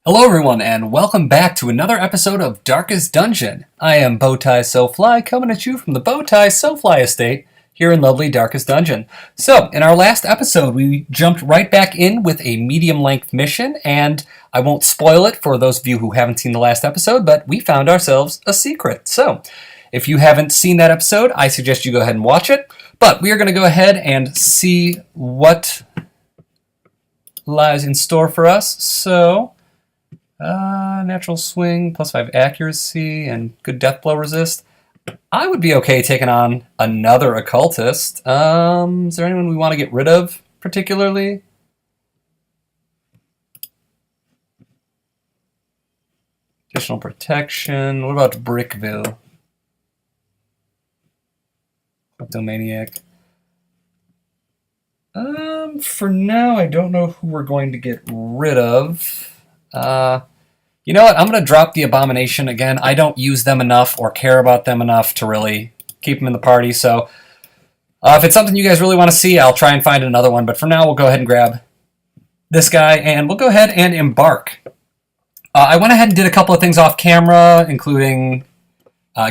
Hello everyone, and welcome back to another episode of Darkest Dungeon. I am Bowtie Sofly, coming at you from the Bowtie Sofly estate here in lovely Darkest Dungeon. So, in our last episode, we jumped right back in with a medium-length mission, and I won't spoil it for those of you who haven't seen the last episode, but we found ourselves a secret. So, if you haven't seen that episode, I suggest you go ahead and watch it, but we are going to go ahead and see what lies in store for us. So, natural swing, +5 accuracy, and good death blow resist. I would be okay taking on another occultist. Is there anyone we want to get rid of particularly? Additional protection. What about Brickville? Kleptomaniac. For now, I don't know who we're going to get rid of. You know what? I'm going to drop the Abomination again. I don't use them enough or care about them enough to really keep them in the party. So if it's something you guys really want to see, I'll try and find another one. But for now, we'll go ahead and grab this guy, and we'll go ahead and embark. I went ahead and did a couple of things off camera, including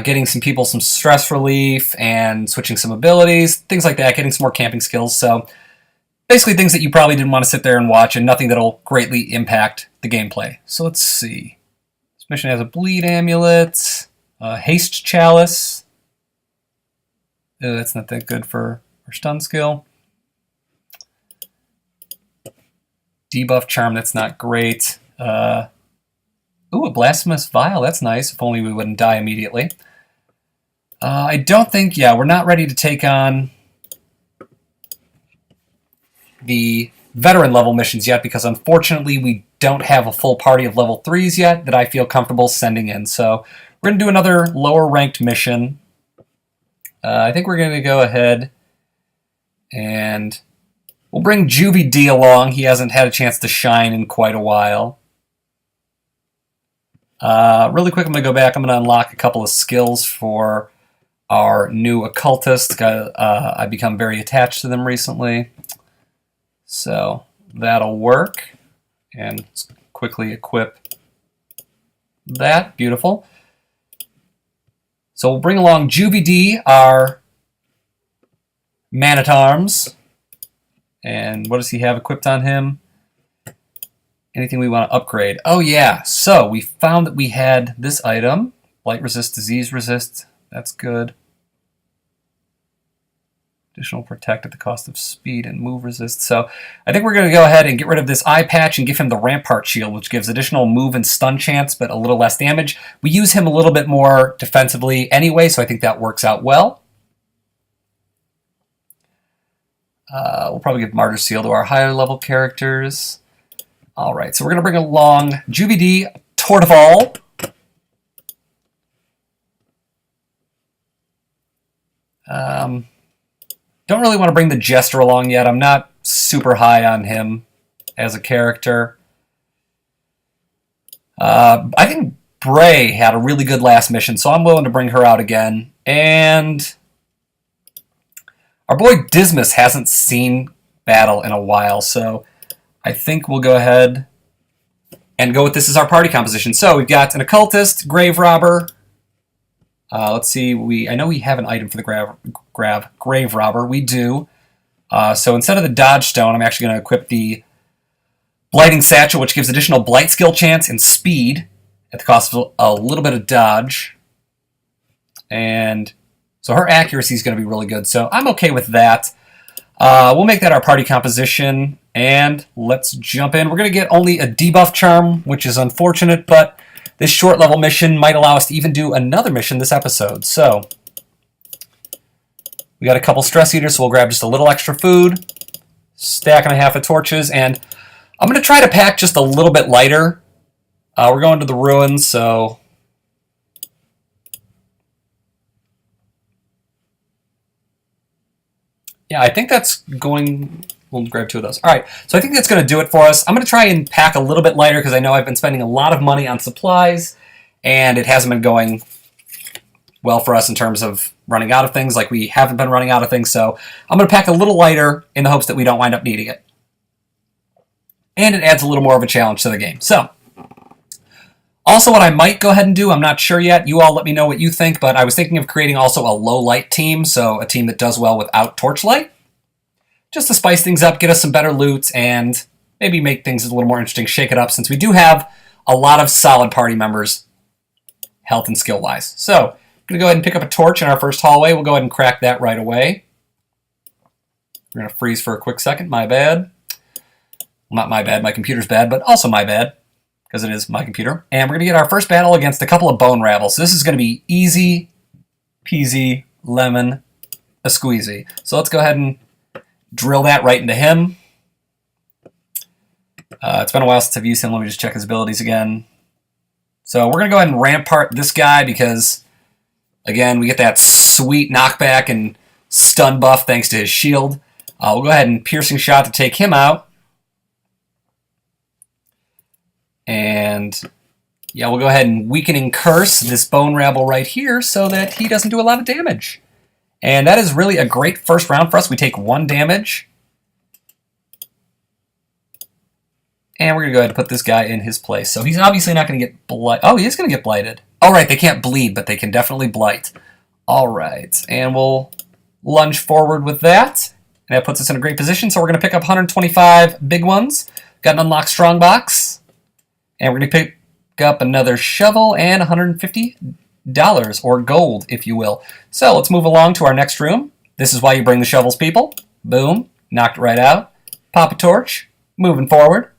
getting some people some stress relief and switching some abilities, things like that, getting some more camping skills. So basically things that you probably didn't want to sit there and watch, and nothing that'll greatly impact the gameplay. So let's see. This mission has a bleed amulet, haste chalice. That's not that good for our stun skill. Debuff charm, that's not great. A blasphemous vial, that's nice. If only we wouldn't die immediately. I don't think, we're not ready to take on the veteran level missions yet, because unfortunately we don't have a full party of level 3s yet that I feel comfortable sending in. So we're going to do another lower ranked mission. I think we're going to go ahead and we'll bring Juvie D along. He hasn't had a chance to shine in quite a while. Really quick, I'm going to go back. I'm going to unlock a couple of skills for our new occultist. I've become very attached to them recently. So that'll work. And let's quickly equip that. Beautiful. So we'll bring along Juvie D, our man-at-arms. And what does he have equipped on him? Anything we want to upgrade? Oh yeah, so we found that we had this item. Blight resist, disease resist. That's good. Additional protect at the cost of speed and move resist. So I think we're going to go ahead and get rid of this eye patch and give him the Rampart Shield, which gives additional move and stun chance, but a little less damage. We use him a little bit more defensively anyway, so I think that works out well. We'll probably give Martyr Seal to our higher level characters. All right, so we're going to bring along Juvie D, Torteval. Don't really want to bring the Jester along yet. I'm not super high on him as a character. I think Bray had a really good last mission, so I'm willing to bring her out again. And our boy Dismas hasn't seen battle in a while, so I think we'll go ahead and go with this as our party composition. So we've got an occultist, grave robber. Let's see, I know we have an item for the grave robber. We do. So instead of the dodge stone, I'm actually going to equip the blighting satchel, which gives additional blight skill chance and speed at the cost of a little bit of dodge. And so her accuracy is going to be really good. So I'm okay with that. We'll make that our party composition, and let's jump in. We're going to get only a debuff charm, which is unfortunate, but this short level mission might allow us to even do another mission this episode. So we got a couple stress eaters, so we'll grab just a little extra food, stack and a half of torches, and I'm going to try to pack just a little bit lighter. We're going to the ruins, so yeah, I think that's going. We'll grab 2 of those. All right, so I think that's going to do it for us. I'm going to try and pack a little bit lighter because I know I've been spending a lot of money on supplies, and it hasn't been going well for us in terms of running out of things. Like, we haven't been running out of things, so I'm going to pack a little lighter in the hopes that we don't wind up needing it. And it adds a little more of a challenge to the game. So Also, what I might go ahead and do, I'm not sure yet. You all let me know what you think, but I was thinking of creating also a low light team, so a team that does well without torchlight. Just to spice things up, get us some better loot, and maybe make things a little more interesting, shake it up, since we do have a lot of solid party members, health and skill-wise. So, I'm going to go ahead and pick up a torch in our first hallway. We'll go ahead and crack that right away. We're going to freeze for a quick second. My bad. Well, not my bad. My computer's bad, but also my bad, because it is my computer. And we're going to get our first battle against a couple of bone rabbles. So this is going to be easy peasy lemon a squeezy. So let's go ahead and drill that right into him. It's been a while since I've used him. Let me just check his abilities again. So we're going to go ahead and rampart this guy because, again, we get that sweet knockback and stun buff thanks to his shield. We'll go ahead and piercing shot to take him out. And yeah, we'll go ahead and weakening curse this bone rabble right here so that he doesn't do a lot of damage. And that is really a great first round for us. We take 1 damage. And we're going to go ahead and put this guy in his place. So he's obviously not going to get blighted. Oh, he is going to get blighted. All right, they can't bleed, but they can definitely blight. All right, and we'll lunge forward with that. And that puts us in a great position. So we're going to pick up 125 big ones. Got an unlocked strong box. And we're going to pick up another shovel and $150, or gold, if you will. So let's move along to our next room. This is why you bring the shovels, people. Boom. Knocked it right out. Pop a torch. Moving forward.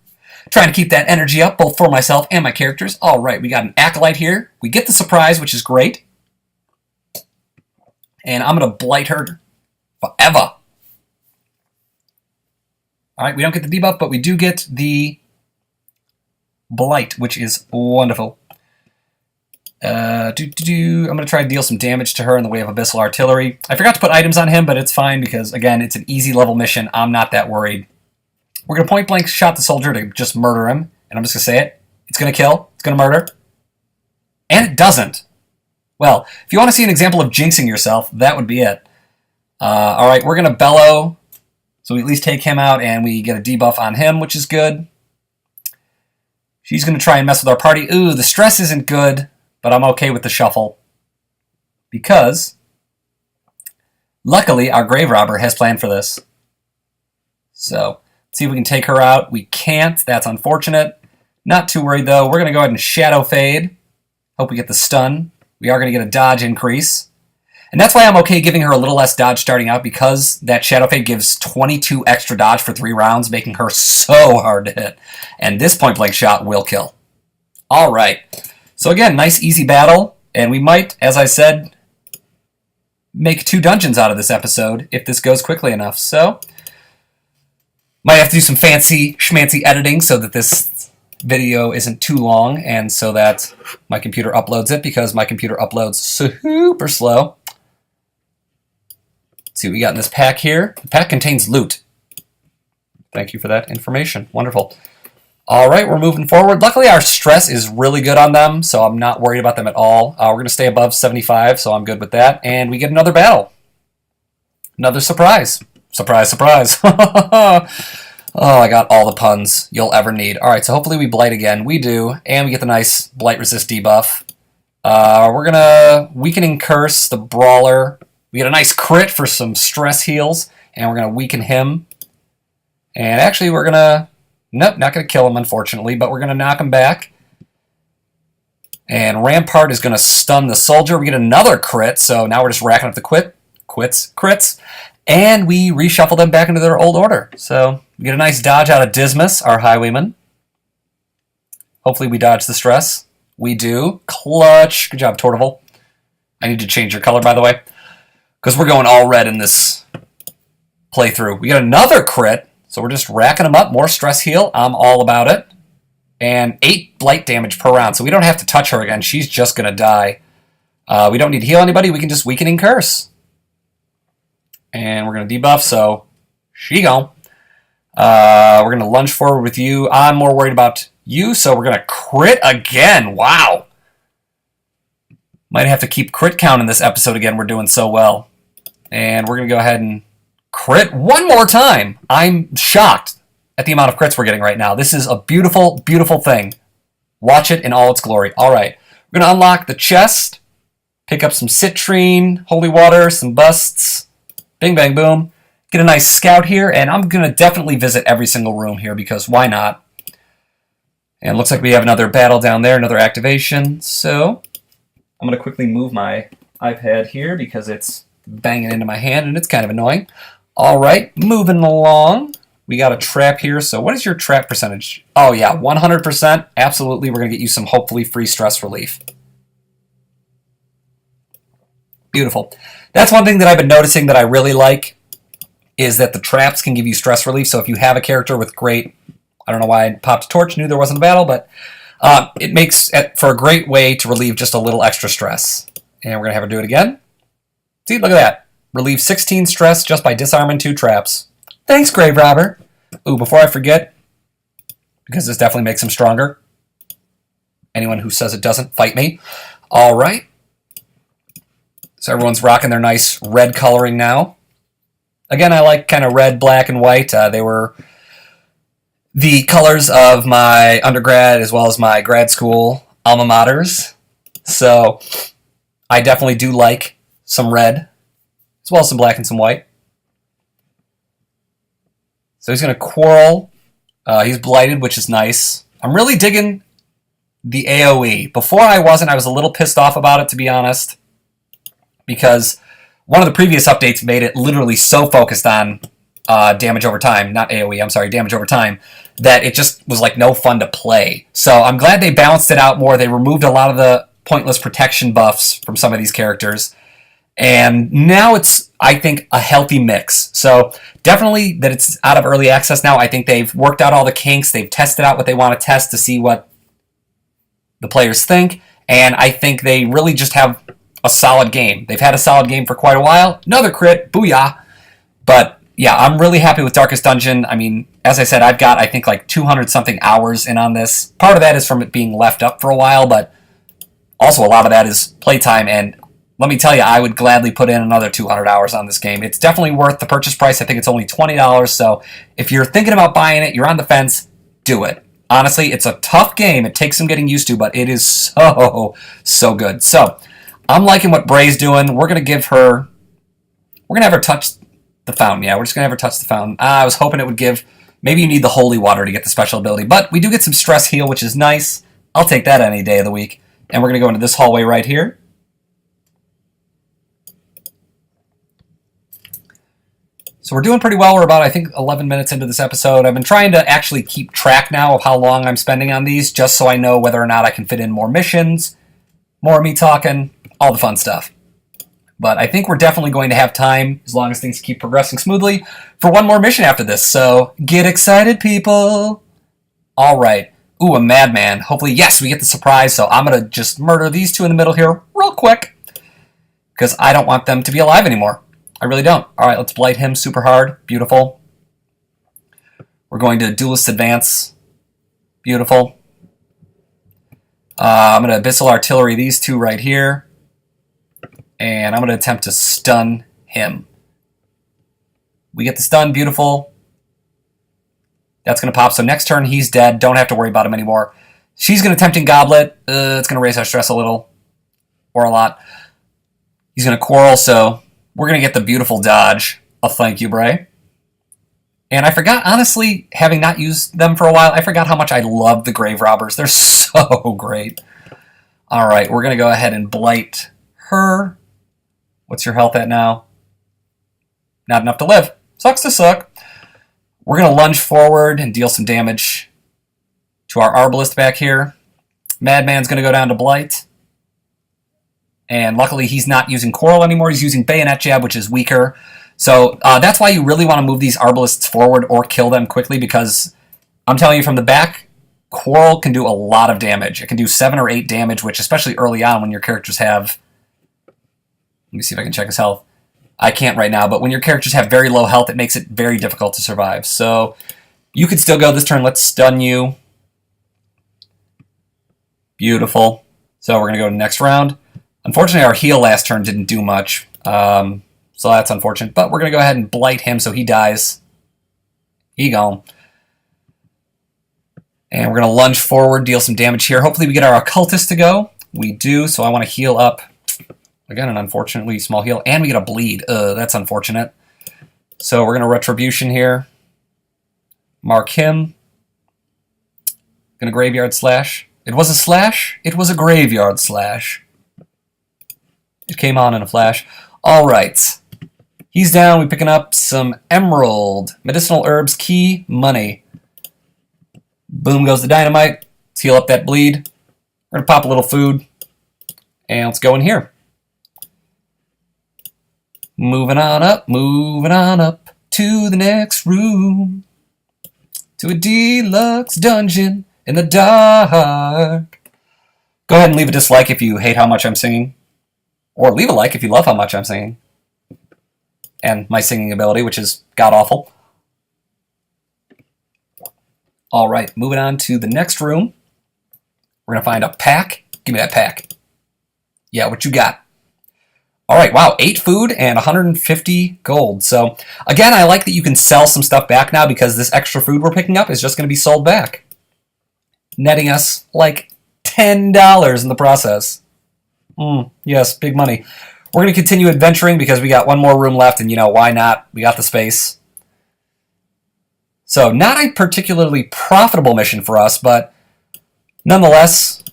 Trying to keep that energy up, both for myself and my characters. All right, we got an acolyte here. We get the surprise, which is great. And I'm going to blight her forever. All right, we don't get the debuff, but we do get the blight, which is wonderful. I'm going to try to deal some damage to her in the way of Abyssal Artillery. I forgot to put items on him, but it's fine because, again, it's an easy level mission. I'm not that worried. We're going to point blank shot the soldier to just murder him. And I'm just going to say it. It's going to kill. It's going to murder. And it doesn't. Well, if you want to see an example of jinxing yourself, that would be it. All right, we're going to bellow. So we at least take him out and we get a debuff on him, which is good. She's going to try and mess with our party. Ooh, the stress isn't good, but I'm okay with the shuffle. Because, luckily, our grave robber has planned for this. So, let's see if we can take her out. We can't. That's unfortunate. Not too worried, though. We're going to go ahead and Shadow Fade. Hope we get the stun. We are going to get a dodge increase. And that's why I'm okay giving her a little less dodge starting out, because that Shadow Fade gives 22 extra dodge for 3 rounds, making her so hard to hit. And this point-blank shot will kill. All right. So again, nice, easy battle. And we might, as I said, make 2 dungeons out of this episode if this goes quickly enough. So, might have to do some fancy schmancy editing so that this video isn't too long and so that my computer uploads it, because my computer uploads super slow. Let's see what we got in this pack here. The pack contains loot. Thank you for that information. Wonderful. All right, we're moving forward. Luckily, our stress is really good on them, so I'm not worried about them at all. We're going to stay above 75, so I'm good with that. And we get another battle. Another surprise. Surprise, surprise. Oh, I got all the puns you'll ever need. All right, so hopefully we blight again. We do, and we get the nice blight resist debuff. We're going to weakening curse the brawler. We get a nice crit for some stress heals, and we're going to weaken him. And actually, we're going to... Nope, not going to kill him, unfortunately, but we're going to knock him back. And Rampart is going to stun the soldier. We get another crit, so now we're just racking up the crits. And we reshuffle them back into their old order. So we get a nice dodge out of Dismas, our highwayman. Hopefully we dodge the stress. We do. Clutch. Good job, Tortival. I need to change your color, by the way, because we're going all red in this playthrough. We got another crit. So we're just racking them up. More stress heal. I'm all about it. And 8 blight damage per round. So we don't have to touch her again. She's just going to die. We don't need to heal anybody. We can just weakening curse. And we're going to debuff. So she gone. We're going to lunge forward with you. I'm more worried about you. So we're going to crit again. Wow. Might have to keep crit count in this episode again. We're doing so well. And we're going to go ahead and crit one more time. I'm shocked at the amount of crits we're getting right now. This is a beautiful, beautiful thing. Watch it in all its glory. All right, we're going to unlock the chest, pick up some citrine, holy water, some busts, bing, bang, boom. Get a nice scout here, and I'm going to definitely visit every single room here because why not? And it looks like we have another battle down there, another activation. So I'm going to quickly move my iPad here because it's banging into my hand and it's kind of annoying. All right, moving along. We got a trap here. So what is your trap percentage? Oh, yeah, 100%. Absolutely, we're going to get you some hopefully free stress relief. Beautiful. That's one thing that I've been noticing that I really like is that the traps can give you stress relief. So if you have a character with great, I don't know why I popped a torch, knew there wasn't a battle, but it makes for a great way to relieve just a little extra stress. And we're going to have her do it again. See, look at that. Relieve 16 stress just by disarming 2 traps. Thanks, Grave Robber. Ooh, before I forget, because this definitely makes him stronger. Anyone who says it doesn't, fight me. All right. So everyone's rocking their nice red coloring now. Again, I like kind of red, black, and white. They were the colors of my undergrad as well as my grad school alma maters. So I definitely do like some red, as well as some black and some white. So he's going to quarrel. He's blighted, which is nice. I'm really digging the AoE. Before I wasn't. I was a little pissed off about it, to be honest, because one of the previous updates made it literally so focused on damage over time, not AoE, I'm sorry, damage over time, that it just was like no fun to play. So I'm glad they balanced it out more. They removed a lot of the pointless protection buffs from some of these characters. And now it's, I think, a healthy mix. So definitely that it's out of early access now. I think they've worked out all the kinks. They've tested out what they want to test to see what the players think. And I think they really just have a solid game. They've had a solid game for quite a while. Another crit, booyah. But yeah, I'm really happy with Darkest Dungeon. I mean, as I said, I've got, I think, like 200 something hours in on this. Part of that is from it being left up for a while, but also a lot of that is playtime. And let me tell you, I would gladly put in another 200 hours on this game. It's definitely worth the purchase price. I think it's only $20. So if you're thinking about buying it, you're on the fence, do it. Honestly, it's a tough game. It takes some getting used to, but it is so good. So I'm liking what Bray's doing. We're going to have her touch the fountain. Yeah, we're just going to have her touch the fountain. I was hoping it would give, maybe you need the holy water to get the special ability, but we do get some stress heal, which is nice. I'll take that any day of the week. And we're going to go into this hallway right here. So we're doing pretty well. We're about, I think, 11 minutes into this episode. I've been trying to actually keep track now of how long I'm spending on these, just so I know whether or not I can fit in more missions, more of me talking, all the fun stuff. But I think we're definitely going to have time, as long as things keep progressing smoothly, for one more mission after this. So get excited, people. All right. Ooh, a madman. Hopefully, yes, we get the surprise. So I'm going to just murder these two in the middle here real quick, because I don't want them to be alive anymore. I really don't. All right, let's blight him super hard. Beautiful. We're going to Duelist Advance. Beautiful. I'm going to Abyssal Artillery these two right here. And I'm going to attempt to stun him. We get the stun. Beautiful. That's going to pop. So next turn, he's dead. Don't have to worry about him anymore. She's going to Tempting Goblet. It's going to raise our stress a little. Or a lot. He's going to Quarrel, so we're going to get the beautiful dodge. Oh, thank you, Bray. And I forgot, honestly, having not used them for a while, I forgot how much I love the Grave Robbers. They're so great. All right, we're going to go ahead and blight her. What's your health at now? Not enough to live. Sucks to suck. We're going to lunge forward and deal some damage to our Arbalist back here. Madman's going to go down to blight. And luckily, he's not using Quarrel anymore. He's using Bayonet Jab, which is weaker. So that's why you really want to move these Arbalists forward or kill them quickly, because I'm telling you from the back, Quarrel can do a lot of damage. It can do 7 or 8 damage, which especially early on when your characters have... Let me see if I can check his health. I can't right now, but when your characters have very low health, it makes it very difficult to survive. So you could still go this turn. Let's stun you. Beautiful. So we're going to go to the next round. Unfortunately, our heal last turn didn't do much, so that's unfortunate. But we're going to go ahead and blight him so he dies. He gone. And we're going to lunge forward, deal some damage here. Hopefully we get our Occultist to go. We do, so I want to heal up. Again, an unfortunately small heal. And we get a bleed. That's unfortunate. So we're going to Retribution here. Mark him. Going to Graveyard Slash. It was a slash? It was a Graveyard Slash. It came on in a flash. All right. He's down. We're picking up some Emerald. Medicinal Herbs, Key, Money. Boom goes the Dynamite. Let's heal up that bleed. We're going to pop a little food. And let's go in here. Moving on up to the next room. To a deluxe dungeon in the dark. Go ahead and leave a dislike if you hate how much I'm singing. Or leave a like if you love how much I'm singing. And my singing ability, which is god-awful. Alright, moving on to the next room. We're going to find a pack. Give me that pack. Yeah, what you got? Alright, wow, 8 food and 150 gold. So, again, I like that you can sell some stuff back now because this extra food we're picking up is just going to be sold back. Netting us like $10 in the process. Yes, big money. We're going to continue adventuring because we got one more room left, and you know, why not? We got the space. So, not a particularly profitable mission for us, but nonetheless,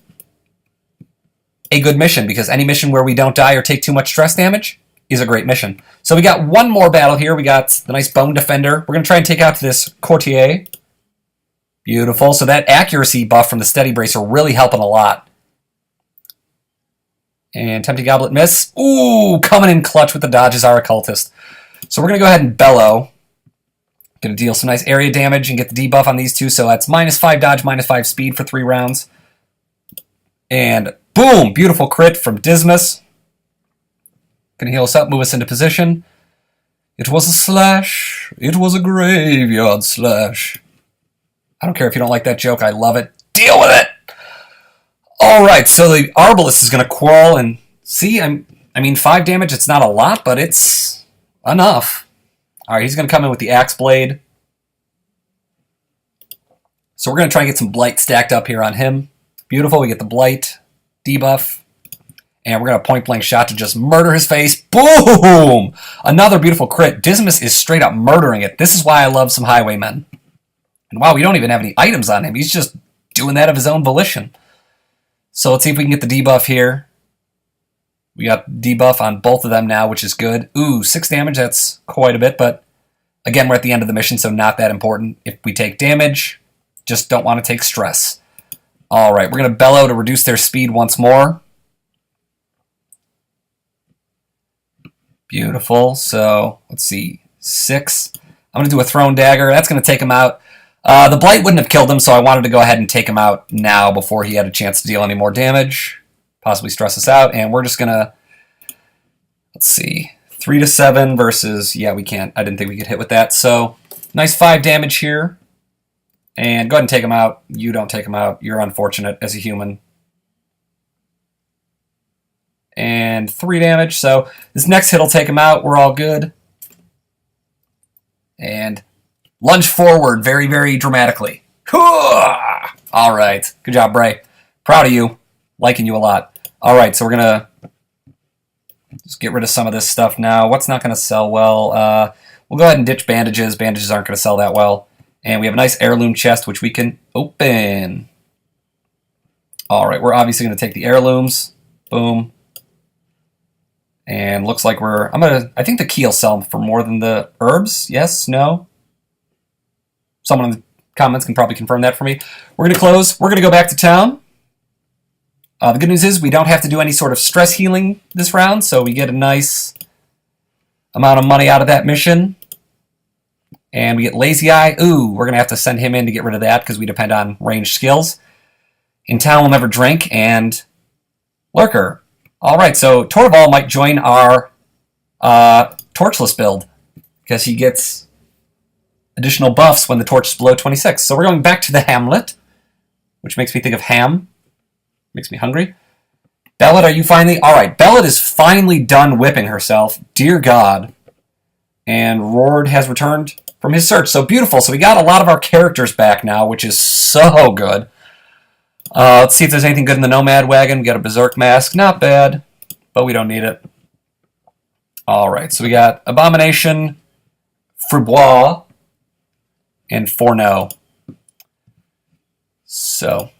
a good mission, because any mission where we don't die or take too much stress damage is a great mission. So we got one more battle here. We got the nice Bone Defender. We're going to try and take out this Courtier. Beautiful. So that accuracy buff from the Steady Bracer really helping a lot. And Tempting Goblet miss. Ooh, coming in clutch with the dodge is our Occultist. So we're going to go ahead and Bellow. Going to deal some nice area damage and get the debuff on these two. So that's -5 dodge, -5 speed for 3 rounds. And boom! Beautiful crit from Dismas. Going to heal us up, move us into position. It was a slash. It was a Graveyard Slash. I don't care if you don't like that joke. I love it. Deal with it! Alright, so the Arbalest is going to quarrel and see, I mean, 5 damage, it's not a lot, but it's enough. Alright, he's going to come in with the Axe Blade. So we're going to try and get some Blight stacked up here on him. Beautiful, we get the Blight debuff. And we're going to point blank shot to just murder his face. Boom! Another beautiful crit. Dismas is straight up murdering it. This is why I love some Highwaymen. And wow, we don't even have any items on him. He's just doing that of his own volition. So let's see if we can get the debuff here. We got debuff on both of them now, which is good. Ooh, 6 damage, that's quite a bit, but again, we're at the end of the mission, so not that important. If we take damage, just don't want to take stress. Alright, we're going to Bellow to reduce their speed once more. Beautiful, so let's see, 6. I'm going to do a Thrown Dagger, that's going to take him out. The Blight wouldn't have killed him, so I wanted to go ahead and take him out now before he had a chance to deal any more damage. Possibly stress us out, and we're just going to, let's see, 3 to 7 versus, yeah, we can't. I didn't think we could hit with that, so nice 5 damage here. And go ahead and take him out. You don't take him out. You're unfortunate as a human. And 3 damage, so this next hit will take him out. We're all good. And lunge forward very, very dramatically. All right. Good job, Bray. Proud of you. Liking you a lot. All right, so we're going to just get rid of some of this stuff now. What's not going to sell well? We'll go ahead and ditch bandages. Bandages aren't going to sell that well. And we have a nice heirloom chest, which we can open. All right, we're obviously going to take the heirlooms. Boom. And looks like I think the key will sell for more than the herbs. Yes? No? Someone in the comments can probably confirm that for me. We're going to close. We're going to go back to town. The good news is we don't have to do any sort of stress healing this round, so we get a nice amount of money out of that mission. And we get Lazy Eye. Ooh, we're going to have to send him in to get rid of that because we depend on ranged skills. In Town Will Never Drink and Lurker. Alright, so Torval might join our Torchless build because he gets additional buffs when the torch is below 26. So we're going back to the Hamlet, which makes me think of ham. Makes me hungry. Bellet, are you finally... Alright, Bellet is finally done whipping herself. Dear God. And Rord has returned. from his search. So beautiful. So we got a lot of our characters back now, which is so good. Let's see if there's anything good in the Nomad Wagon. We got a Berserk Mask. Not bad, but we don't need it. All right, so we got Abomination, Fribois, and Fourneau. So,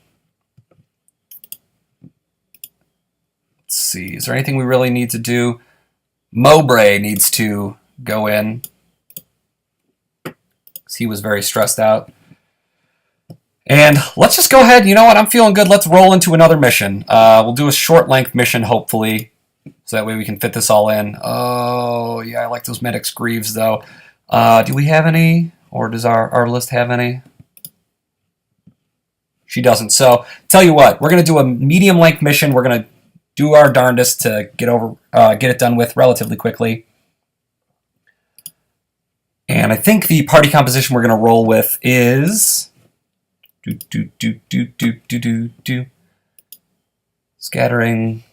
let's see. Is there anything we really need to do? Mowbray needs to go in, because he was very stressed out. And let's just go ahead. You know what? I'm feeling good. Let's roll into another mission. We'll do a short-length mission, hopefully, so that way we can fit this all in. Oh, yeah, I like those Medics Greaves, though. Do we have any? Or does our list have any? She doesn't. So, tell you what. We're going to do a medium-length mission. We're going to do our darndest to get it done with relatively quickly. And I think the party composition we're going to roll with is... Scattering.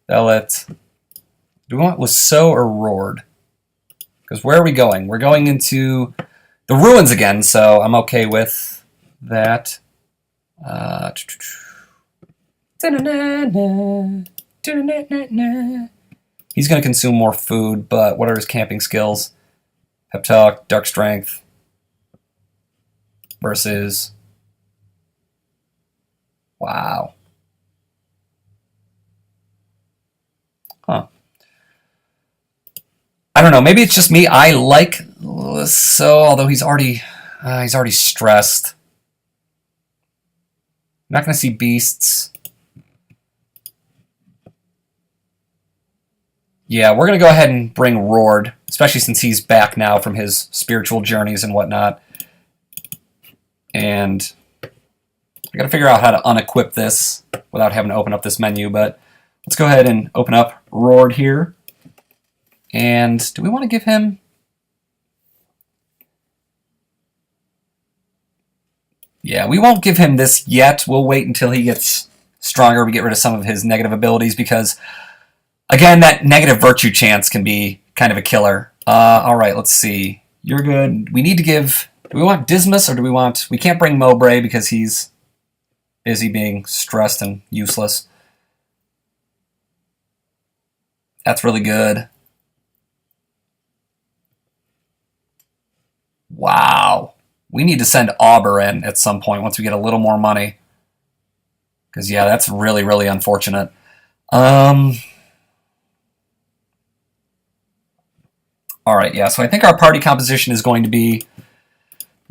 Bellet. Do we want Lasso or Roared? Because where are we going? We're going into the ruins again, so I'm okay with that. He's going to consume more food, but what are his camping skills? Pep Talk, Dark Strength versus... Wow. Huh. I don't know. Maybe it's just me. I like Lasso, although he's already stressed. I'm not going to see beasts. Yeah, we're going to go ahead and bring Roared, especially since he's back now from his spiritual journeys and whatnot. And I got to figure out how to unequip this without having to open up this menu, but let's go ahead and open up Roared here. And do we want to give him... Yeah, we won't give him this yet. We'll wait until he gets stronger. We get rid of some of his negative abilities because, again, that negative virtue chance can be kind of a killer. All right, let's see. You're good. We need to give... Do we want Dismas or do we want... We can't bring Mowbray because he's busy being stressed and useless. That's really good. Wow. We need to send Auber in at some point once we get a little more money. Because, yeah, that's really, really unfortunate. All right, yeah, so I think our party composition is going to be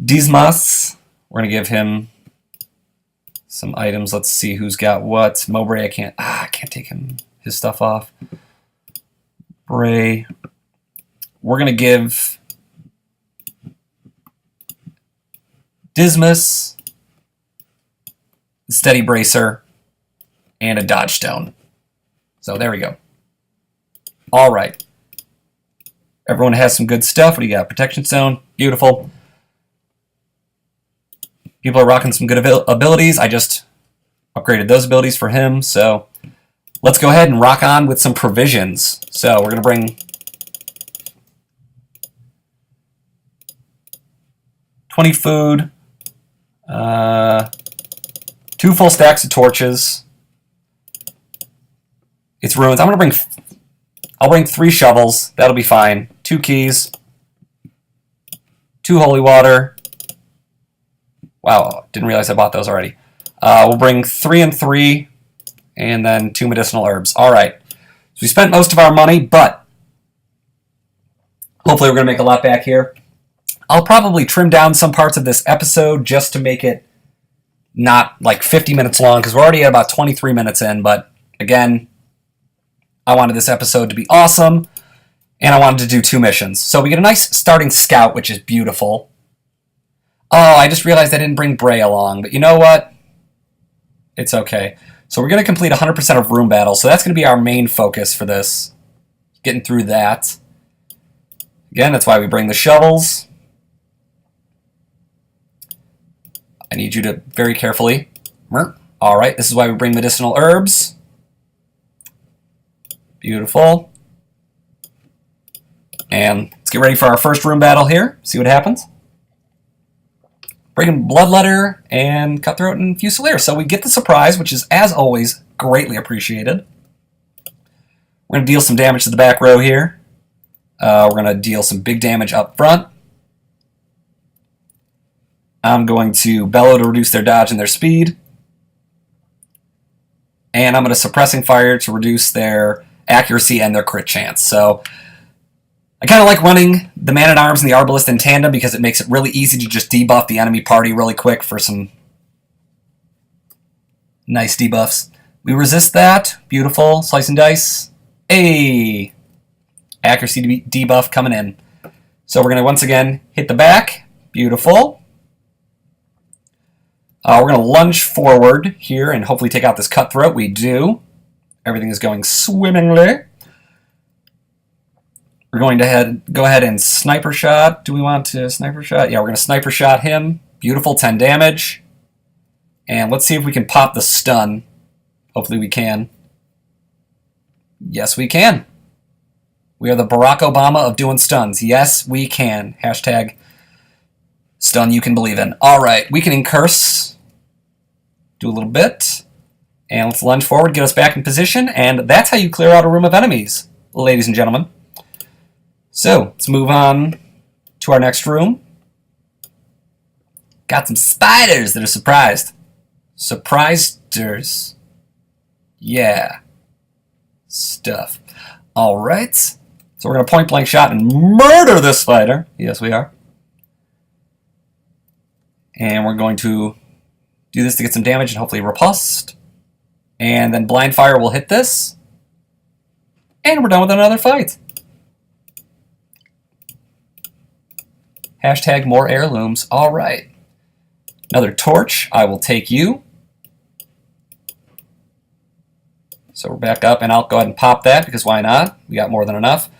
Dismas. We're going to give him some items. Let's see who's got what. Mowbray, I can't take his stuff off. Bray. We're going to give Dismas, Steady Bracer, and a Dodge Stone. So there we go. All right. Everyone has some good stuff. What do you got? Protection Stone. Beautiful. People are rocking some good abilities. I just upgraded those abilities for him. So let's go ahead and rock on with some provisions. So we're going to bring 20 food. 2 full stacks of torches. It's ruins. I'll bring 3 shovels. That'll be fine. 2 keys. 2 holy water. Wow, didn't realize I bought those already. We'll bring 3 and 3, and then 2 medicinal herbs. All right. So we spent most of our money, but hopefully we're going to make a lot back here. I'll probably trim down some parts of this episode just to make it not like 50 minutes long, because we're already at about 23 minutes in, but again, I wanted this episode to be awesome, and I wanted to do 2 missions. So we get a nice starting scout, which is beautiful. Oh, I just realized I didn't bring Bray along, but you know what? It's okay. So we're going to complete 100% of room battle, so that's going to be our main focus for this. Getting through that. Again, that's why we bring the shovels. I need you to very carefully. All right, this is why we bring medicinal herbs. Beautiful. And it's get ready for our first room battle here. See what happens. Bring in Bloodletter and Cutthroat and Fusilier. So we get the surprise, which is, as always, greatly appreciated. We're going to deal some damage to the back row here. We're going to deal some big damage up front. I'm going to Bellow to reduce their dodge and their speed. And I'm going to Suppressing Fire to reduce their accuracy and their crit chance. So I kind of like running the Man-at-Arms and the Arbalist in tandem because it makes it really easy to just debuff the enemy party really quick for some nice debuffs. We resist that. Beautiful. Slice and dice. Hey! Accuracy debuff coming in. So we're going to once again hit the back. Beautiful. We're going to lunge forward here and hopefully take out this Cutthroat. We do. Everything is going swimmingly. We're going to go ahead and Sniper Shot. Do we want to Sniper Shot? Yeah, we're going to Sniper Shot him. Beautiful, 10 damage. And let's see if we can pop the stun. Hopefully we can. Yes, we can. We are the Barack Obama of doing stuns. Yes, we can. Hashtag stun you can believe in. All right, we can Incurse. Do a little bit. And let's lunge forward, get us back in position. And that's how you clear out a room of enemies, ladies and gentlemen. So, let's move on to our next room. Got some spiders that are surprised. Surprisers. Yeah. Stuff. Alright. So we're going to point blank shot and murder this spider. Yes, we are. And we're going to do this to get some damage and hopefully repulsed. And then Blind Fire will hit this. And we're done with another fight. Hashtag more heirlooms. All right. Another torch. I will take you. So we're back up, and I'll go ahead and pop that, because why not? We got more than enough.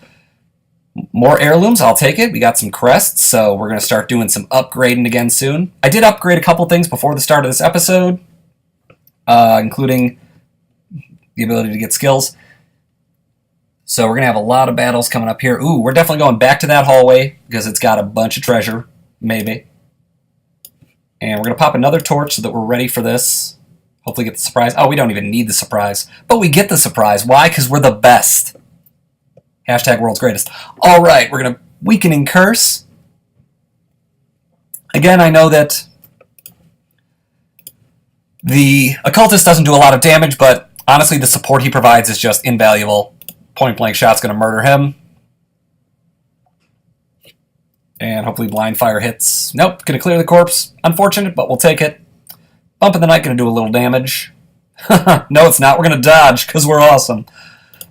More heirlooms. I'll take it. We got some crests, so we're going to start doing some upgrading again soon. I did upgrade a couple things before the start of this episode, including the ability to get skills. So we're going to have a lot of battles coming up here. Ooh, we're definitely going back to that hallway because it's got a bunch of treasure, maybe. And we're going to pop another torch so that we're ready for this. Hopefully get the surprise. Oh, we don't even need the surprise. But we get the surprise. Why? Because we're the best. Hashtag world's greatest. All right, we're going to Weakening Curse. Again, I know that the Occultist doesn't do a lot of damage, but honestly, the support he provides is just invaluable. Point blank shot's going to murder him. And hopefully Blind Fire hits. Nope, going to clear the corpse. Unfortunate, but we'll take it. Bump in the Night going to do a little damage. No, it's not. We're going to dodge because we're awesome.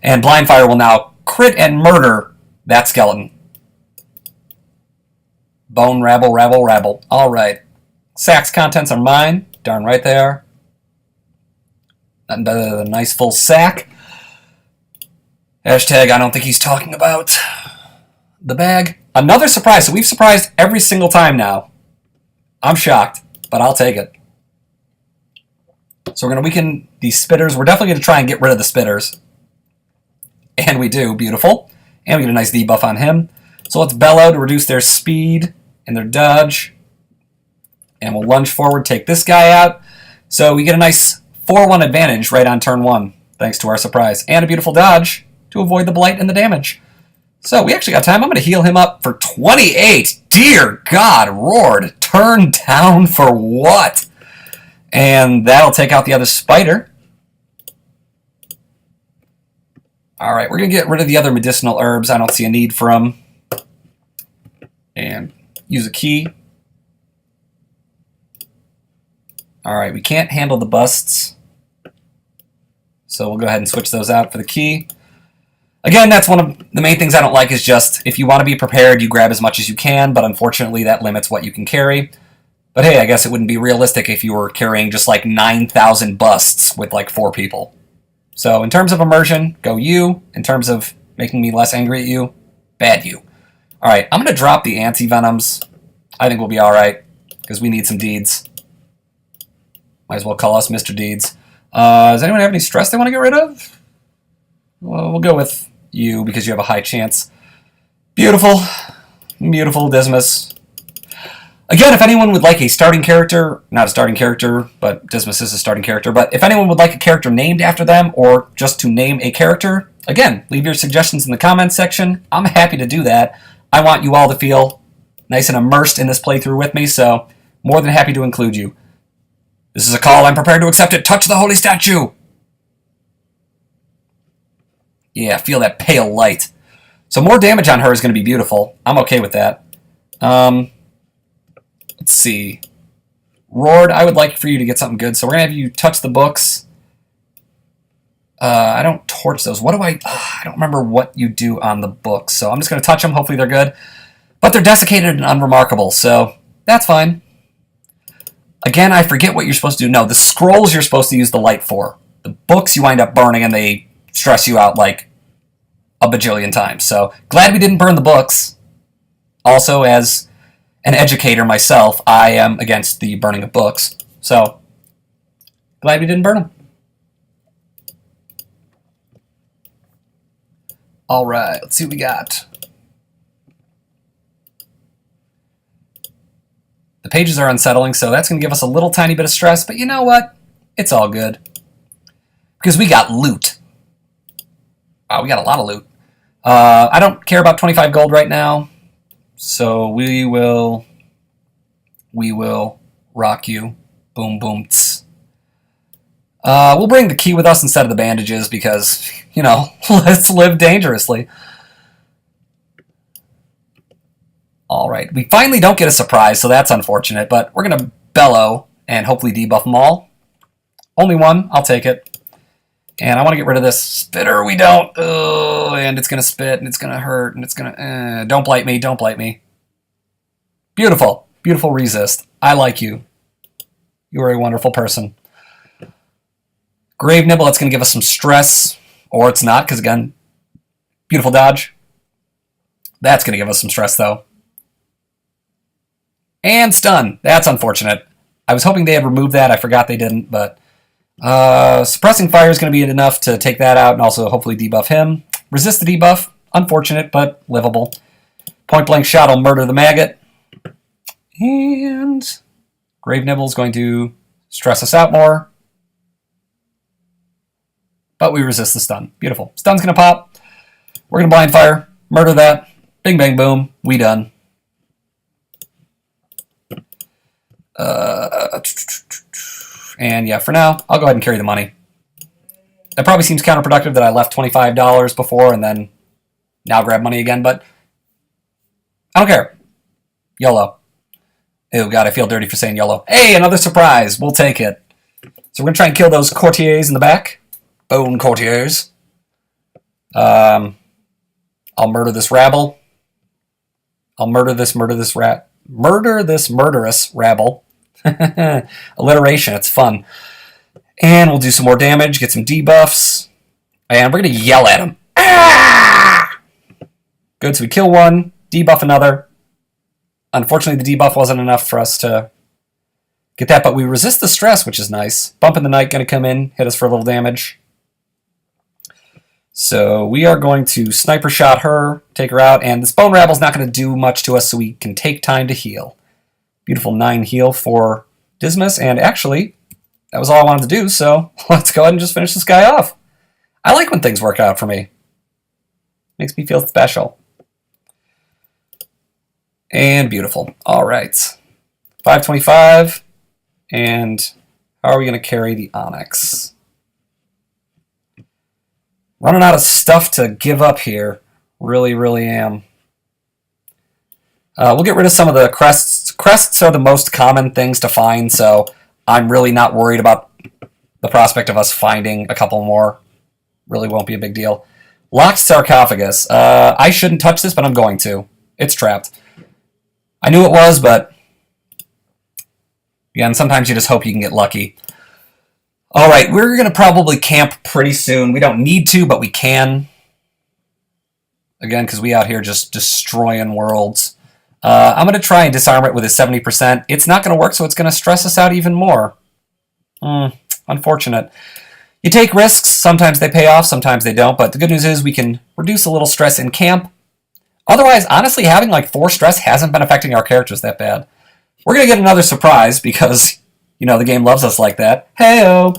And Blind Fire will now crit and murder that skeleton. Bone, rabble, rabble, rabble. All right. Sack's contents are mine. Darn right they are. Nothing better than a nice full sack. Hashtag I don't think he's talking about the bag. Another surprise. So we've surprised every single time now. I'm shocked, but I'll take it. So we're going to weaken these spitters. We're definitely going to try and get rid of the spitters. And we do. Beautiful. And we get a nice debuff on him. So let's Bellow to reduce their speed and their dodge. And we'll lunge forward, take this guy out. So we get a nice 4-1 advantage right on turn 1, thanks to our surprise. And a beautiful dodge to avoid the blight and the damage. So we actually got time. I'm going to heal him up for 28. Dear God, Roared. Turn down for what? And that'll take out the other spider. Alright, we're going to get rid of the other medicinal herbs. I don't see a need for them. And use a key. Alright, we can't handle the busts. So we'll go ahead and switch those out for the key. Again, that's one of the main things I don't like is just, if you want to be prepared, you grab as much as you can, but unfortunately that limits what you can carry. But hey, I guess it wouldn't be realistic if you were carrying just like 9,000 busts with like 4 people. So in terms of immersion, go you. In terms of making me less angry at you, bad you. Alright, I'm going to drop the anti-venoms. I think we'll be alright, because we need some deeds. Might as well call us Mr. Deeds. Does anyone have any stress they want to get rid of? Well, we'll go with you, because you have a high chance. Beautiful. Beautiful, Dismas. Again, if anyone would like a starting character, not a starting character, but Dismas is a starting character, but if anyone would like a character named after them, or just to name a character, again, leave your suggestions in the comments section. I'm happy to do that. I want you all to feel nice and immersed in this playthrough with me, so more than happy to include you. This is a call. I'm prepared to accept it. Touch the holy statue. Yeah, feel that pale light. So more damage on her is going to be beautiful. I'm okay with that. Let's see. Rord, I would like for you to get something good. So we're going to have you touch the books. I don't torch those. What do I don't remember what you do on the books. So I'm just going to touch them. Hopefully they're good. But they're desiccated and unremarkable. So that's fine. Again, I forget what you're supposed to do. No, the scrolls you're supposed to use the light for. The books you wind up burning and they stress you out like a bajillion times. So glad we didn't burn the books. Also, as an educator myself, I am against the burning of books. So glad we didn't burn them. All right, let's see what we got. The pages are unsettling, so that's going to give us a little tiny bit of stress, but you know what? It's all good. Because we got loot. Wow, we got a lot of loot. I don't care about 25 gold right now, so we will rock you. Boom, boom, tss. We'll bring the key with us instead of the bandages because, you know, let's live dangerously. All right, we finally don't get a surprise, so that's unfortunate, but we're going to bellow and hopefully debuff them all. Only one, I'll take it. And I want to get rid of this spitter. We don't. Oh, and it's going to spit, and it's going to hurt, and it's going to... Don't blight me, don't blight me. Beautiful. Beautiful resist. I like you. You are a wonderful person. Grave Nibble, that's going to give us some stress. Or it's not, because again, beautiful dodge. That's going to give us some stress, though. And stun. That's unfortunate. I was hoping they had removed that. I forgot they didn't, but... Suppressing Fire is going to be enough to take that out and also hopefully debuff him. Resist the debuff. Unfortunate, but livable. Point Blank Shot will murder the maggot. And Grave Nibble is going to stress us out more. But we resist the stun. Beautiful. Stun's going to pop. We're going to Blind Fire. Murder that. Bing, bang, boom. We done. And yeah, for now, I'll go ahead and carry the money. That probably seems counterproductive that I left $25 before and then now grab money again, but I don't care. YOLO. Oh god, I feel dirty for saying YOLO. Hey, another surprise. We'll take it. So we're going to try and kill those courtiers in the back. Bone courtiers. I'll murder this rabble. I'll murder this murderous rabble. Alliteration, it's fun. And we'll do some more damage, get some debuffs. And we're going to yell at him. Ah! Good, so we kill one, debuff another. Unfortunately, the debuff wasn't enough for us to get that, but we resist the stress, which is nice. Bump in the Night going to come in, hit us for a little damage. So we are going to sniper shot her, take her out, and this Bone Rabble's not going to do much to us, so we can take time to heal. Beautiful 9 heal for Dismas, and actually, that was all I wanted to do, so let's go ahead and just finish this guy off. I like when things work out for me. Makes me feel special. And beautiful. All right. 525. And how are we going to carry the Onyx? Running out of stuff to give up here. Really, really am. We'll get rid of some of the crests. Crests are the most common things to find, so I'm really not worried about the prospect of us finding a couple more. Really won't be a big deal. Locked sarcophagus. I shouldn't touch this, but I'm going to. It's trapped. I knew it was, but again, sometimes you just hope you can get lucky. All right, we're going to probably camp pretty soon. We don't need to, but we can. Again, because we out here just destroying worlds. I'm going to try and disarm it with a 70%. It's not going to work, so it's going to stress us out even more. Unfortunate. You take risks. Sometimes they pay off, sometimes they don't. But the good news is we can reduce a little stress in camp. Otherwise, honestly, having like 4 stress hasn't been affecting our characters that bad. We're going to get another surprise because, you know, the game loves us like that. Hey-oh!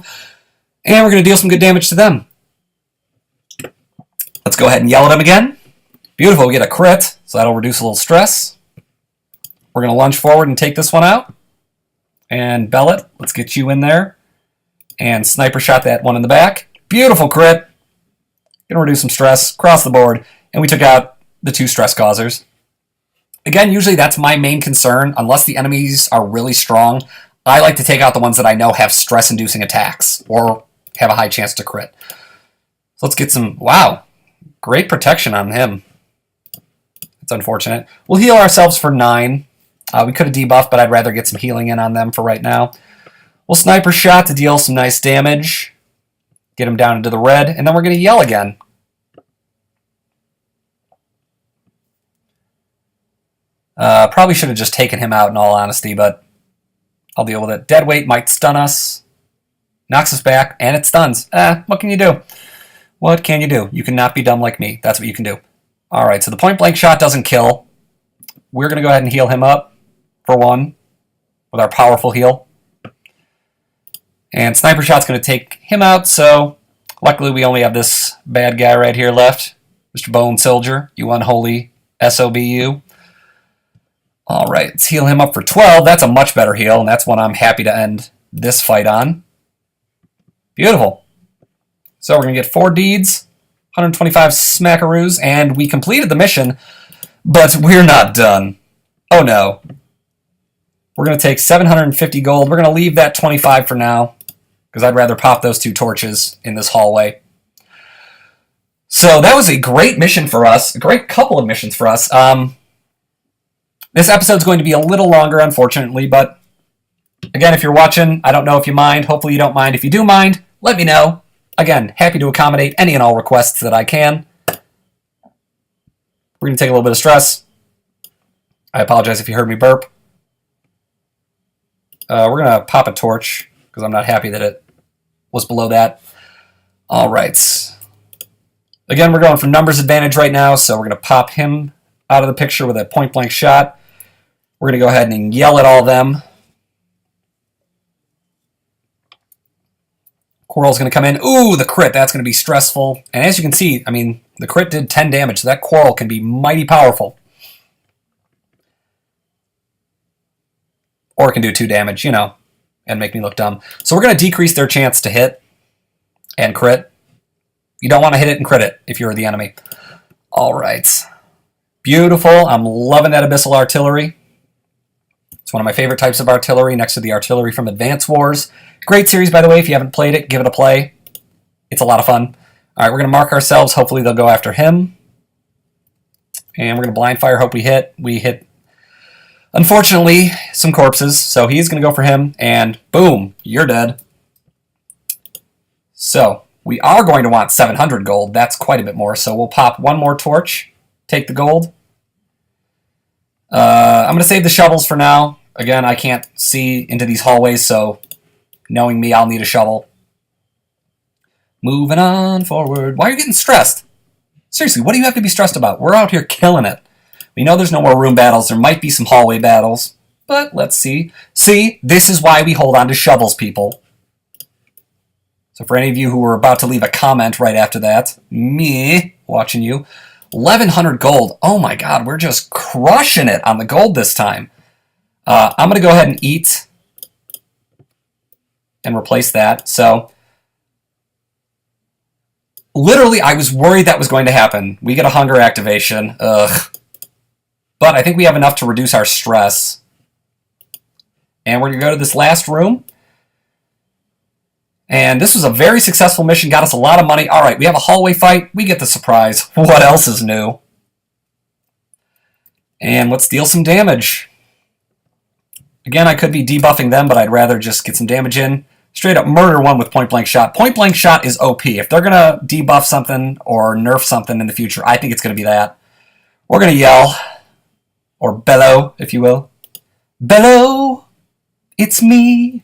And we're going to deal some good damage to them. Let's go ahead and yell at them again. Beautiful, we get a crit, so that'll reduce a little stress. We're going to lunge forward and take this one out. And Bellet, let's get you in there. And sniper shot that one in the back. Beautiful crit. Going to reduce some stress across the board. And we took out the 2 stress causers. Again, usually that's my main concern. Unless the enemies are really strong, I like to take out the ones that I know have stress-inducing attacks or have a high chance to crit. So let's get some... Wow. Great protection on him. It's unfortunate. We'll heal ourselves for 9. We could have debuffed, but I'd rather get some healing in on them for right now. We'll sniper shot to deal some nice damage. Get him down into the red, and then we're going to yell again. Probably should have just taken him out in all honesty, but I'll deal with it. Dead weight might stun us. Knocks us back, and it stuns. What can you do? What can you do? You cannot be dumb like me. That's what you can do. Alright, so the point blank shot doesn't kill. We're going to go ahead and heal him up for 1 with our powerful heal. And sniper shot's going to take him out, so luckily we only have this bad guy right here left. Mr. Bone Soldier, you unholy SOBU. Alright, let's heal him up for 12. That's a much better heal, and that's one I'm happy to end this fight on. Beautiful. So we're going to get 4 deeds, 125 smackaroos, and we completed the mission, but we're not done. Oh no. We're going to take 750 gold. We're going to leave that 25 for now, because I'd rather pop those 2 torches in this hallway. So that was a great mission for us, a great couple of missions for us. This episode's going to be a little longer, unfortunately, but again, if you're watching, I don't know if you mind. Hopefully you don't mind. If you do mind, let me know. Again, happy to accommodate any and all requests that I can. We're going to take a little bit of stress. I apologize if you heard me burp. We're going to pop a torch, because I'm not happy that it was below that. All right. Again, we're going for numbers advantage right now, so we're going to pop him out of the picture with a point-blank shot. We're going to go ahead and yell at all of them. Quarrel's going to come in. Ooh, the crit. That's going to be stressful. And as you can see, I mean, the crit did 10 damage, so that Quarrel can be mighty powerful. Or it can do 2 damage, you know, and make me look dumb. So we're going to decrease their chance to hit and crit. You don't want to hit it and crit it if you're the enemy. All right. Beautiful. I'm loving that Abyssal Artillery. It's one of my favorite types of artillery, next to the artillery from Advance Wars. Great series, by the way. If you haven't played it, give it a play. It's a lot of fun. All right, we're going to mark ourselves. Hopefully they'll go after him. And we're going to blind fire. Hope we hit. We hit, unfortunately, some corpses. So he's going to go for him. And boom, you're dead. So we are going to want 700 gold. That's quite a bit more. So we'll pop 1 more torch. Take the gold. I'm going to save the shovels for now. Again, I can't see into these hallways, so knowing me, I'll need a shovel. Moving on forward. Why are you getting stressed? Seriously, what do you have to be stressed about? We're out here killing it. We know there's no more room battles. There might be some hallway battles, but let's see. See, this is why we hold on to shovels, people. So for any of you who were about to leave a comment right after that, me watching you, 1,100 gold. Oh my god, we're just crushing it on the gold this time. I'm going to go ahead and eat and replace that. So, literally, I was worried that was going to happen. We get a hunger activation. Ugh. But I think we have enough to reduce our stress. And we're going to go to this last room. And this was a very successful mission, got us a lot of money. All right, we have a hallway fight. We get the surprise. What else is new? And let's deal some damage. Again, I could be debuffing them, but I'd rather just get some damage in. Straight up murder one with point-blank shot. Point-blank shot is OP. If they're going to debuff something or nerf something in the future, I think it's going to be that. We're going to yell, or bellow, if you will. Bellow, it's me.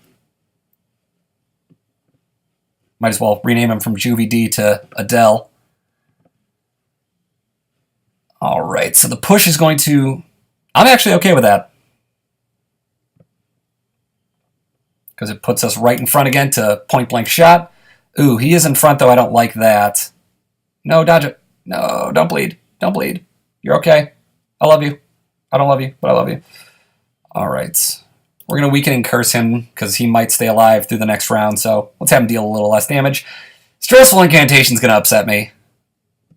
Might as well rename him from Juvie D to Adele. All right, so the push is going to... I'm actually okay with that. Because it puts us right in front again to point-blank shot. Ooh, he is in front, though. I don't like that. No, dodge it. No, don't bleed. Don't bleed. You're okay. I love you. I don't love you, but I love you. All right. We're going to weaken and curse him because he might stay alive through the next round, so let's have him deal a little less damage. Stressful Incantation is going to upset me.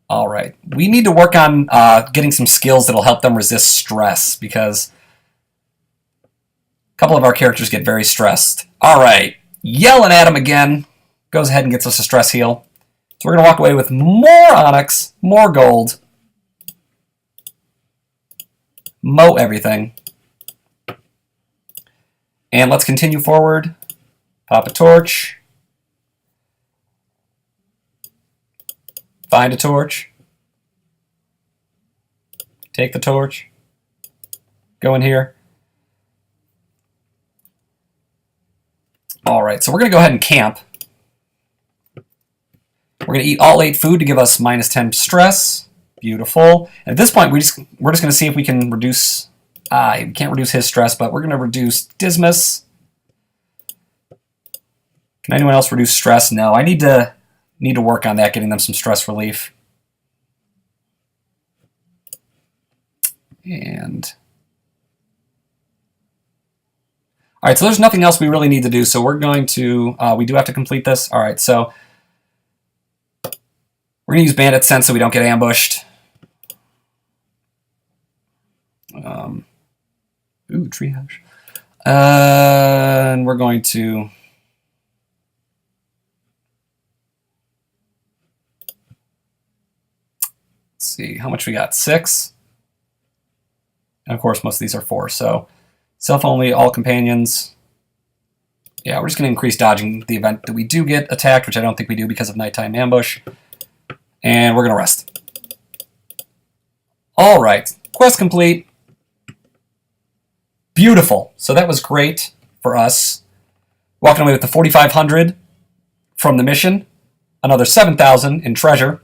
All right. We need to work on getting some skills that'll help them resist stress because a couple of our characters get very stressed. All right. Yelling at him again. Goes ahead and gets us a stress heal. So we're going to walk away with more Onyx, more gold. Mow everything. And let's continue forward. Pop a torch. Find a torch. Take the torch. Go in here. All right, so we're going to go ahead and camp. We're going to eat all 8 food to give us minus 10 stress. Beautiful. And at this point, we're just going to see if we can reduce... we can't reduce his stress, but we're going to reduce Dismas. Can anyone else reduce stress? No, I need to work on that, getting them some stress relief. And... all right, so there's nothing else we really need to do, so we're going to... we do have to complete this. All right, so... we're going to use Bandit Sense so we don't get ambushed. Ooh, Treehouse. And we're going to... let's see, how much we got? 6. And of course, most of these are 4, so... self-only, all companions. Yeah, we're just going to increase dodging the event that we do get attacked, which I don't think we do because of nighttime ambush. And we're going to rest. All right, quest complete. Beautiful. So that was great for us. Walking away with the 4,500 from the mission. Another 7,000 in treasure.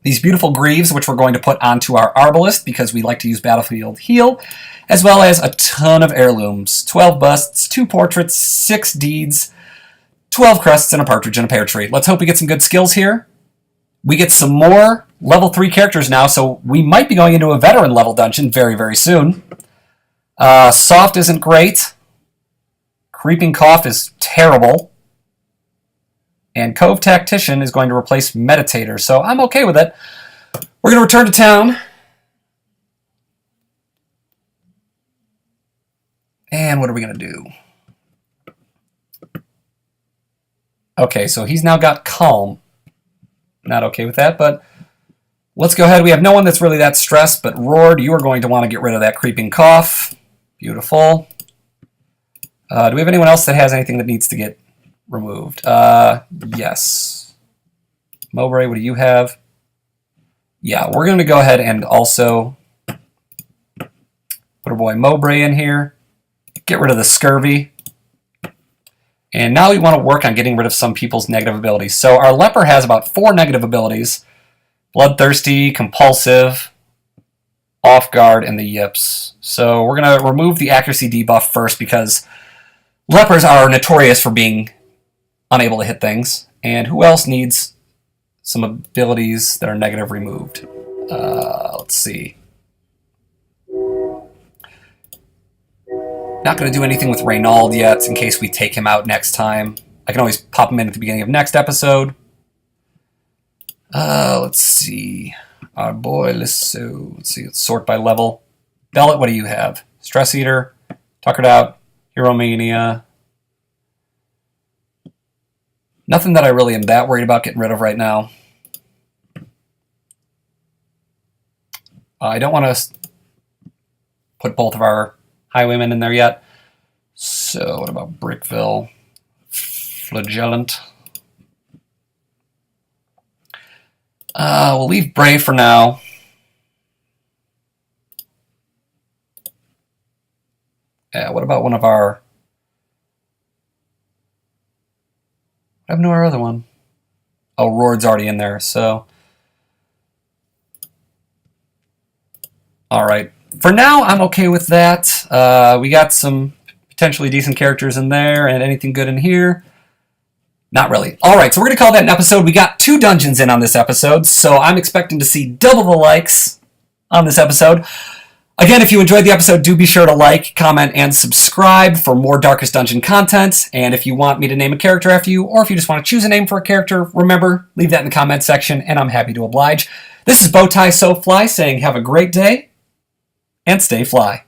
These beautiful greaves, which we're going to put onto our Arbalist because we like to use Battlefield Heal, as well as a ton of heirlooms. 12 busts, 2 portraits, 6 deeds, 12 crests, and a partridge and a pear tree. Let's hope we get some good skills here. We get some more level 3 characters now, so we might be going into a veteran level dungeon very, very soon. Soft isn't great. Creeping Cough is terrible. And Cove Tactician is going to replace Meditator, so I'm okay with it. We're going to return to town. And what are we going to do? Okay, so he's now got Calm. Not okay with that, but let's go ahead. We have no one that's really that stressed, but Rord, you are going to want to get rid of that Creeping Cough. Beautiful. Do we have anyone else that has anything that needs to get removed? Yes. Mowbray, what do you have? Yeah, we're going to go ahead and also put our boy Mowbray in here. Get rid of the Scurvy. And now we want to work on getting rid of some people's negative abilities. So our Leper has about 4 negative abilities. Bloodthirsty, Compulsive, Off Guard, and the Yips. So we're going to remove the accuracy debuff first because Lepers are notorious for being unable to hit things. And who else needs some abilities that are negative removed? Let's see. Not going to do anything with Reynald yet in case we take him out next time. I can always pop him in at the beginning of next episode. Let's see. Our boy, let's see. Let's sort by level. Bellet, what do you have? Stress Eater, Tuckered Out, Hero-Mania. Nothing that I really am that worried about getting rid of right now. I don't want to put both of our Highwaymen in there yet. So what about Brickville? Flagellant. We'll leave Bray for now. Yeah, what about one of our... what happened to our other one? Oh, Rord's already in there, so... All right. For now, I'm okay with that. We got some potentially decent characters in there, and anything good in here? Not really. All right, so we're going to call that an episode. We got 2 dungeons in on this episode, so I'm expecting to see double the likes on this episode. Again, if you enjoyed the episode, do be sure to like, comment, and subscribe for more Darkest Dungeon content. And if you want me to name a character after you, or if you just want to choose a name for a character, remember, leave that in the comment section, and I'm happy to oblige. This is Bowtie So Fly saying have a great day, and stay fly.